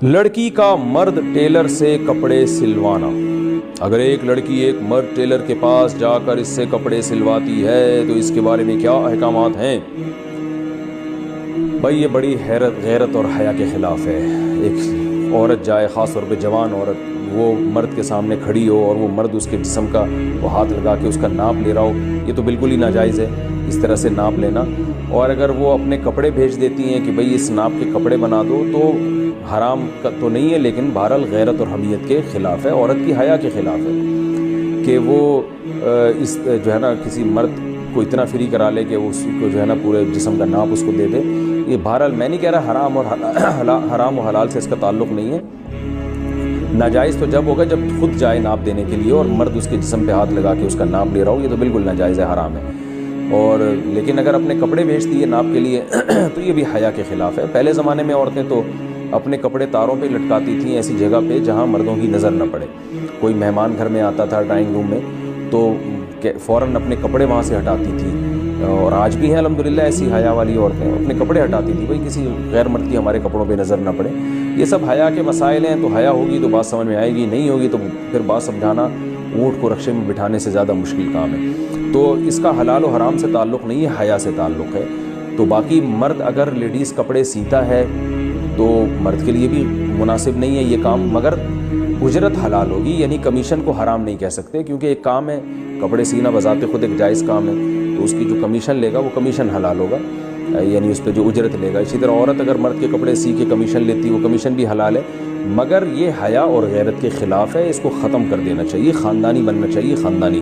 لڑکی کا مرد ٹیلر سے کپڑے سلوانا۔ اگر ایک لڑکی ایک مرد ٹیلر کے پاس جا کر اس سے کپڑے سلواتی ہے تو اس کے بارے میں کیا احکامات ہیں؟ بھائی یہ بڑی غیرت اور حیا کے خلاف ہے۔ ایک عورت جائے، خاص طور پہ جوان عورت، وہ مرد کے سامنے کھڑی ہو اور وہ مرد اس کے جسم کا وہ ہاتھ لگا کے اس کا ناپ لے رہا ہو، یہ تو بالکل ہی ناجائز ہے اس طرح سے ناپ لینا۔ اور اگر وہ اپنے کپڑے بھیج دیتی ہیں کہ بھئی اس ناپ کے کپڑے بنا دو، تو حرام تو نہیں ہے، لیکن بہرحال غیرت اور حمیت کے خلاف ہے، عورت کی حیا کے خلاف ہے کہ وہ اس جو ہے نا کسی مرد کو اتنا فری کرا لے کہ اس کو جو ہے نا پورے جسم کا ناپ اس کو دے دے۔ یہ بہرحال میں نہیں کہہ رہا حرام و حلال سے اس کا تعلق نہیں ہے۔ ناجائز تو جب ہوگا جب خود جائے ناپ دینے کے لیے اور مرد اس کے جسم پہ ہاتھ لگا کے اس کا ناپ لے رہا ہو، یہ تو بالکل ناجائز ہے، حرام ہے۔ اور لیکن اگر اپنے کپڑے بھیجتی ہے ناپ کے لیے تو یہ بھی حیا کے خلاف ہے۔ پہلے زمانے میں عورتیں تو اپنے کپڑے تاروں پہ لٹکاتی تھیں ایسی جگہ پہ جہاں مردوں کی نظر نہ پڑے۔ کوئی مہمان گھر میں آتا تھا ڈرائنگ روم میں تو فوراً اپنے کپڑے وہاں سے ہٹاتی تھی، اور آج بھی ہیں الحمدللہ ایسی حیا والی عورتیں، اپنے کپڑے ہٹاتی تھی بھائی کسی غیر مرد کی ہمارے کپڑوں پہ نظر نہ پڑے۔ یہ سب حیا کے مسائل ہیں، تو حیا ہوگی تو بات سمجھ میں آئے گی، نہیں ہوگی تو پھر بات سمجھانا اونٹ کو رکشے میں بٹھانے سے زیادہ مشکل کام ہے۔ تو اس کا حلال و حرام سے تعلق نہیں ہے، حیا سے تعلق ہے۔ تو باقی مرد اگر لیڈیز کپڑے سیتا ہے تو مرد کے لیے بھی مناسب نہیں ہے یہ کام، مگر اجرت حلال ہوگی، یعنی کمیشن کو حرام نہیں کہہ سکتے، کیونکہ ایک کام ہے کپڑے سینا بذات خود ایک جائز کام ہے، تو اس کی جو کمیشن لے گا وہ کمیشن حلال ہوگا، یعنی اس پہ جو اجرت لے گا۔ اسی طرح عورت اگر مرد کے کپڑے سی کے کمیشن لیتی وہ کمیشن بھی حلال ہے، مگر یہ حیا اور غیرت کے خلاف ہے، اس کو ختم کر دینا چاہیے، خاندانی بننا چاہیے، خاندانی